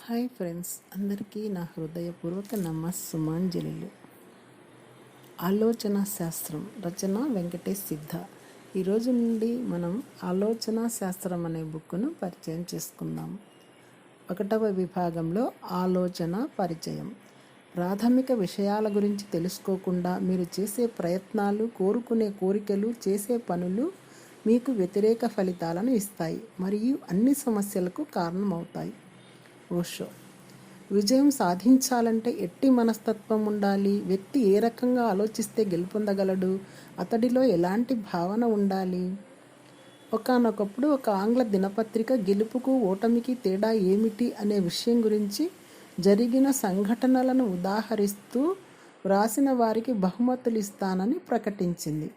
Hi friends, అందరికీ నా హృదయపూర్వక నమస్సుమాంజలిలు. ఆలోచన శాస్త్రం, రచన వెంకటేష్ సిద్ధ. ఈరోజు నుండి మనం ఆలోచన శాస్త్రం అనే బుక్ను పరిచయం చేసుకుందాం. 1వ విభాగంలో ఆలోచన పరిచయం. ప్రాథమిక విషయాల గురించి తెలుసుకోకుండా మీరు చేసే ప్రయత్నాలు, కోరుకునే కోరికలు, చేసే పనులు మీకు వ్యతిరేక ఫలితాలను ఇస్తాయి మరియు అన్ని సమస్యలకు కారణమవుతాయి. ఓషో. విజయం సాధించాలంటే ఎట్టి మనస్తత్వం ఉండాలి? వ్యక్తి ఏ రకంగా ఆలోచిస్తే గెలుపొందగలడు? అతడిలో ఎలాంటి భావన ఉండాలి? ఒకానొకప్పుడు ఒక ఆంగ్ల దినపత్రిక గెలుపుకు ఓటమికి తేడా ఏమిటి అనే విషయం గురించి జరిగిన సంఘటనలను ఉదాహరిస్తూ వ్రాసిన వారికి బహుమతులు ఇస్తానని ప్రకటించింది.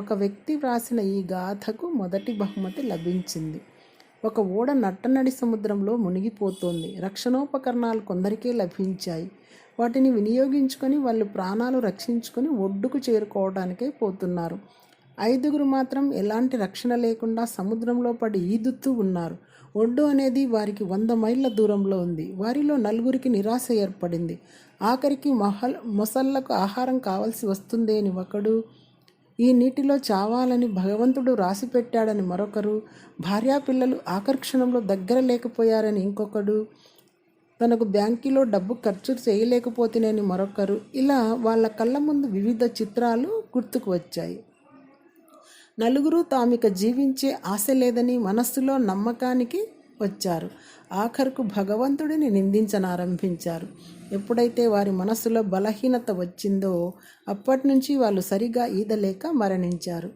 ఒక వ్యక్తి వ్రాసిన ఈ గాథకు మొదటి బహుమతి లభించింది. ఒక ఓడ నట్టనడి సముద్రంలో మునిగిపోతోంది. రక్షణోపకరణాలు కొందరికే లభించాయి. వాటిని వినియోగించుకొని వాళ్ళు ప్రాణాలు రక్షించుకొని ఒడ్డుకు చేరుకోవడానికే పోతున్నారు. 5గురు మాత్రం ఎలాంటి రక్షణ లేకుండా సముద్రంలో పడి ఈదుతూ ఉన్నారు. ఒడ్డు అనేది వారికి 100 మైళ్ళ దూరంలో ఉంది. వారిలో 4గురికి నిరాశ ఏర్పడింది. ఆఖరికి మొసళ్లకు ఆహారం కావలసి వస్తుందేని ఒకడు, ఈ నీటిలో చావాలని భగవంతుడు రాసిపెట్టాడని మరొకరు, భార్యాపిల్లలు ఆకర్షణంలో దగ్గర లేకపోయారని ఇంకొకడు, తనకు బ్యాంకులో డబ్బు ఖర్చు చేయలేకపోతేనని మరొకరు. ఇలా వాళ్ళ కళ్ళ ముందు వివిధ చిత్రాలు గుర్తుకు వచ్చాయి. 4గురు తామిక జీవించే ఆశ లేదని మనస్సులో నమ్మకానికి వచ్చారు. ఆఖరుకు భగవంతుడిని నిందించనారంభించారు. ఎప్పుడైతే వారి మనస్సులో బలహీనత వచ్చిందో అప్పటి నుంచి వాళ్ళు సరిగా ఈదలేక మరణించారు.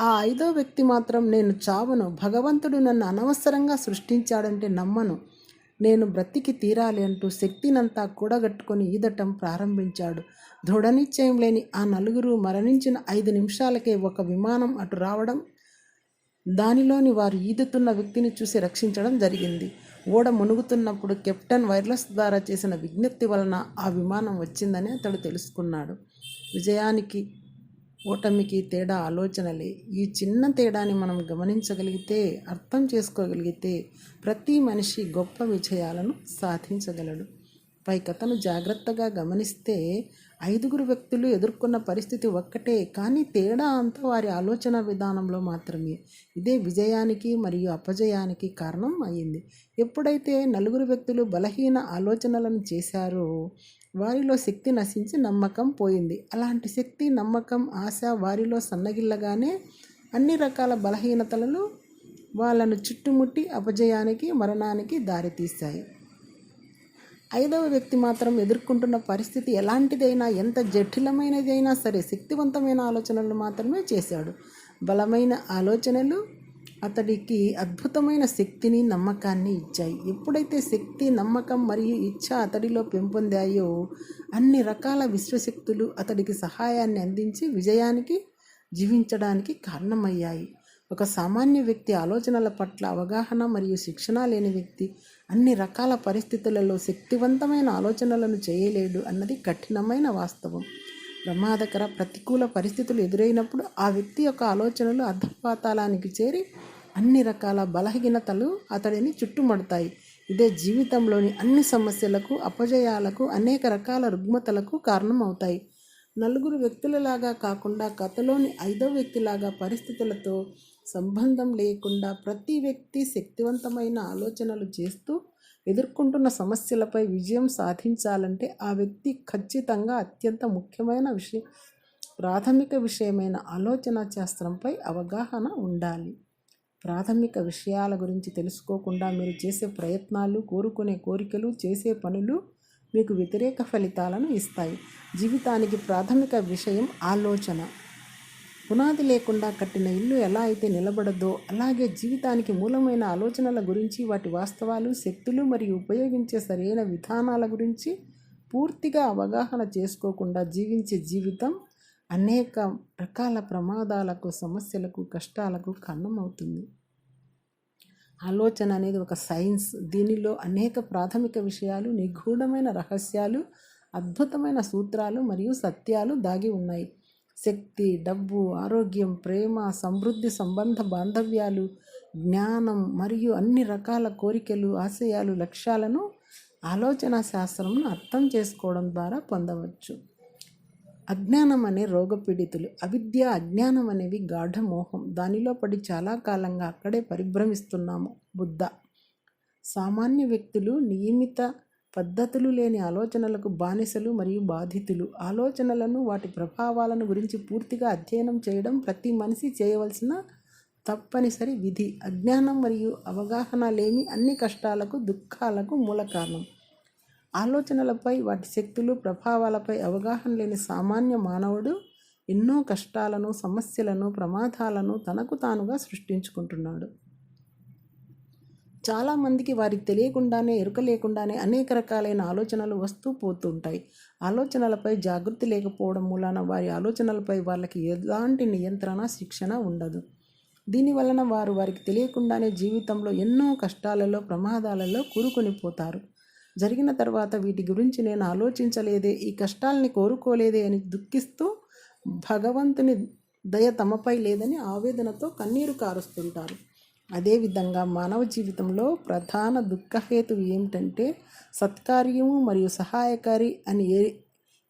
ఆ 5వ వ్యక్తి మాత్రం, నేను చావను, భగవంతుడు నన్ను అనవసరంగా సృష్టించాడంటే నమ్మను, నేను బ్రతికి తీరాలి అంటూ శక్తినంతా కూడగట్టుకొని ఈదటం ప్రారంభించాడు. దృఢనిశ్చయం లేని ఆ 4గురు మరణించిన 5 నిమిషాలకే ఒక విమానం అటు రావడం, దానిలోని వారు ఈదుతున్న వ్యక్తిని చూసి రక్షించడం జరిగింది. ఓడ మునుగుతున్నప్పుడు కెప్టెన్ వైర్లెస్ ద్వారా చేసిన విజ్ఞప్తి వలన ఆ విమానం వచ్చిందని అతడు తెలుసుకున్నాడు. విజయానికి ఓటమికి తేడా ఆలోచనలే. ఈ చిన్న తేడాని మనం గమనించగలిగితే, అర్థం చేసుకోగలిగితే ప్రతి మనిషి గొప్ప విజయాలను సాధించగలడు. పై కథను జాగ్రత్తగా గమనిస్తే 5గురు వ్యక్తులు ఎదుర్కొన్న పరిస్థితి ఒక్కటే, కానీ తేడా అంతా వారి ఆలోచన విధానంలో మాత్రమే. ఇదే విజయానికి మరియు అపజయానికి కారణం అయింది. ఎప్పుడైతే 4గురు వ్యక్తులు బలహీన ఆలోచనలను చేశారో వారిలో శక్తి నశించి నమ్మకం పోయింది. అలాంటి శక్తి, నమ్మకం, ఆశ వారిలో సన్నగిల్లగానే అన్ని రకాల బలహీనతలను వాళ్ళను చుట్టుముట్టి అపజయానికి, మరణానికి దారితీశాయి. 5వ వ్యక్తి మాత్రం ఎదుర్కొంటున్న పరిస్థితి ఎలాంటిదైనా, ఎంత జటిలమైనదైనా సరే శక్తివంతమైన ఆలోచనలు మాత్రమే చేశాడు. బలమైన ఆలోచనలు అతడికి అద్భుతమైన శక్తిని, నమ్మకాన్ని ఇచ్చాయి. ఎప్పుడైతే శక్తి, నమ్మకం మరియు ఇచ్ఛ అతడిలో పెంపొందాయో అన్ని రకాల విశ్వశక్తులు అతడికి సహాయాన్ని అందించి విజయానికి, జీవించడానికి కారణమయ్యాయి. ఒక సామాన్య వ్యక్తి ఆలోచనల పట్ల అవగాహన మరియు శిక్షణ లేని వ్యక్తి అన్ని రకాల పరిస్థితులలో శక్తివంతమైన ఆలోచనలను చేయలేడు అన్నది కఠినమైన వాస్తవం. ప్రమాదకర, ప్రతికూల పరిస్థితులు ఎదురైనప్పుడు ఆ వ్యక్తి యొక్క ఆలోచనలు అధపాతాళానికి చేరి అన్ని రకాల బలహీనతలు అతడిని చుట్టుముడతాయి. ఇదే జీవితంలోని అన్ని సమస్యలకు, అపజయాలకు, అనేక రకాల రుగ్మతలకు కారణం అవుతాయి. 4గురు వ్యక్తులలాగా కాకుండా కథలోని 5వ వ్యక్తిలాగా పరిస్థితులతో సంబంధం లేకుండా ప్రతి వ్యక్తి శక్తివంతమైన ఆలోచనలు చేస్తూ ఎదుర్కొంటున్న సమస్యలపై విజయం సాధించాలంటే ఆ వ్యక్తి ఖచ్చితంగా అత్యంత ముఖ్యమైన ప్రాథమిక విషయమైన ఆలోచన శాస్త్రంపై అవగాహన ఉండాలి. ప్రాథమిక విషయాల గురించి తెలుసుకోకుండా మీరు చేసే ప్రయత్నాలు, కోరుకునే కోరికలు, చేసే పనులు మీకు వ్యతిరేక ఫలితాలను ఇస్తాయి. జీవితానికి ప్రాథమిక విషయం ఆలోచన. పునాది లేకుండా కట్టిన ఇల్లు ఎలా అయితే నిలబడదో అలాగే జీవితానికి మూలమైన ఆలోచనల గురించి, వాటి వాస్తవాలు, శక్తులు మరియు ఉపయోగించే సరైన విధానాల గురించి పూర్తిగా అవగాహన చేసుకోకుండా జీవించే జీవితం అనేక రకాల ప్రమాదాలకు, సమస్యలకు, కష్టాలకు కారణమవుతుంది. ఆలోచన అనేది ఒక సైన్స్. దీనిలో అనేక ప్రాథమిక విషయాలు, నిగూఢమైన రహస్యాలు, అద్భుతమైన సూత్రాలు మరియు సత్యాలు దాగి ఉన్నాయి. శక్తి, డబ్బు, ఆరోగ్యం, ప్రేమ, సమృద్ధి, సంబంధ బాంధవ్యాలు, జ్ఞానం మరియు అన్ని రకాల కోరికలు, ఆశయాలు, లక్ష్యాలను ఆలోచన శాస్త్రంను అర్థం చేసుకోవడం ద్వారా పొందవచ్చు. అజ్ఞానం అనే రోగపీడితులు. అవిద్య, అజ్ఞానం అనేవి గాఢమోహం. దానిలో పడి చాలా కాలంగా అక్కడే పరిభ్రమిస్తున్నాము. బుద్ధ. సామాన్య వ్యక్తులు నియమిత పద్ధతులు లేని ఆలోచనలకు బానిసలు మరియు బాధితులు. ఆలోచనలను, వాటి ప్రభావాలను గురించి పూర్తిగా అధ్యయనం చేయడం ప్రతి మనిషి చేయవలసిన తప్పనిసరి విధి. అజ్ఞానం మరియు అవగాహన లేమి అన్ని కష్టాలకు, దుఃఖాలకు మూల కారణం. ఆలోచనలపై, వాటి శక్తులు, ప్రభావాలపై అవగాహన లేని సామాన్య మానవుడు ఎన్నో కష్టాలను, సమస్యలను, ప్రమాదాలను తనకు తానుగా సృష్టించుకుంటున్నాడు. చాలామందికి వారికి తెలియకుండానే, ఎరుక లేకుండానే అనేక రకాలైన ఆలోచనలు వస్తూ పోతుంటాయి. ఆలోచనలపై జాగృతి లేకపోవడం మూలాన వారి ఆలోచనలపై వాళ్ళకి ఎలాంటి నియంత్రణ, శిక్షణ ఉండదు. దీనివలన వారికి తెలియకుండానే జీవితంలో ఎన్నో కష్టాలలో, ప్రమాదాలలో కూరుకొనిపోతారు. జరిగిన తర్వాత వీటి గురించి నేను ఆలోచించలేదే, ఈ కష్టాలని కోరుకోలేదే అని దుఃఖిస్తూ భగవంతుని దయ తమపై లేదని ఆవేదనతో కన్నీరు కారుస్తుంటారు. అదేవిధంగా మానవ జీవితంలో ప్రధాన దుఃఖహేతువు ఏమిటంటే సత్కార్యము మరియు సహాయకారి అని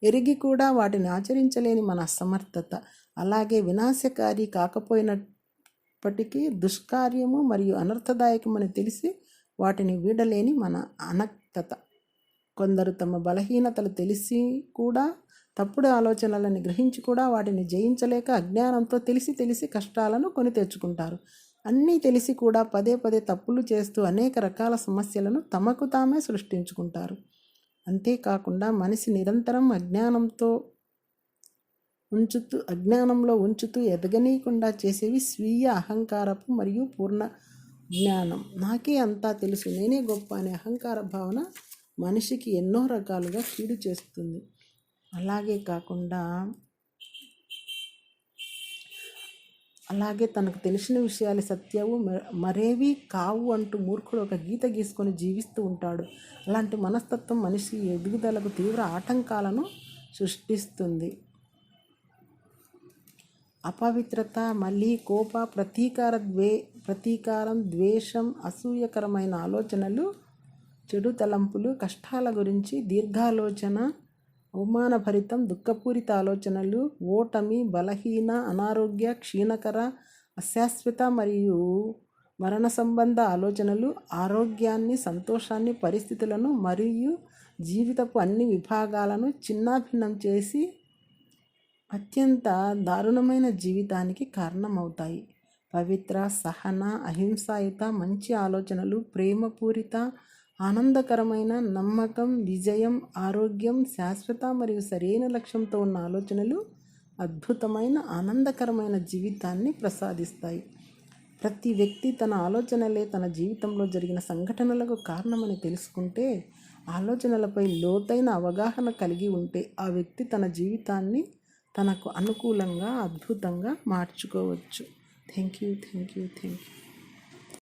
ఎరిగి కూడా వాటిని ఆచరించలేని మన అసమర్థత. అలాగే వినాశకారి కాకపోయినప్పటికీ దుష్కార్యము మరియు అనర్థదాయకమని తెలిసి వాటిని వీడలేని మన అనక్తత. కొందరు తమ బలహీనతలు తెలిసి కూడా, తప్పుడు ఆలోచనలను గ్రహించి కూడా వాటిని జయించలేక అజ్ఞానంతో తెలిసి కష్టాలను కొని తెచ్చుకుంటారు. అన్నీ తెలిసి కూడా పదే పదే తప్పులు చేస్తూ అనేక రకాల సమస్యలను తమకు తామే సృష్టించుకుంటారు. అంతేకాకుండా మనిషి నిరంతరం అజ్ఞానంలో ఉంచుతూ ఎదగనీయకుండా చేసేవి స్వీయ అహంకారపు మరియు పూర్ణ జ్ఞానం. నాకే అంతా తెలుసు, నేనే గొప్ప అనే అహంకార భావన మనిషికి ఎన్నో రకాలుగా కీడు చేస్తుంది. అలాగే తనకు తెలిసిన విషయాలు సత్యము, మరేవి కావు అంటూ మూర్ఖుడు ఒక గీత గీసుకొని జీవిస్తూ ఉంటాడు. అలాంటి మనస్తత్వం మనిషి ఎదుగుదలకు తీవ్ర ఆటంకాలను సృష్టిస్తుంది. అపవిత్రత, మళ్ళీ కోప, ప్రతీకారం, ద్వేషం, అసూయకరమైన ఆలోచనలు, చెడు తలంపులు, కష్టాల గురించి దీర్ఘాలోచన, అవమానభరితం, దుఃఖపూరిత ఆలోచనలు, ఓటమి, బలహీన, అనారోగ్య, క్షీణకర, అశాశ్వత మరియు మరణ సంబంధ ఆలోచనలు ఆరోగ్యాన్ని, సంతోషాన్ని, పరిస్థితులను మరియు జీవితపు అన్ని విభాగాలను చిన్నాభిన్నం చేసి అత్యంత దారుణమైన జీవితానికి కారణమవుతాయి. పవిత్ర, సహన, అహింసాయుత, మంచి ఆలోచనలు, ప్రేమపూరిత, ఆనందకరమైన, నమ్మకం, విజయం, ఆరోగ్యం, శాశ్వత మరియు సరైన లక్ష్యంతో ఉన్న ఆలోచనలు అద్భుతమైన, ఆనందకరమైన జీవితాన్ని ప్రసాదిస్తాయి. ప్రతి వ్యక్తి తన ఆలోచనలే తన జీవితంలో జరిగిన సంఘటనలకు కారణమని తెలుసుకుంటే, ఆలోచనలపై లోతైన అవగాహన కలిగి ఉంటే ఆ వ్యక్తి తన జీవితాన్ని తనకు అనుకూలంగా, అద్భుతంగా మార్చుకోవచ్చు. Thank you.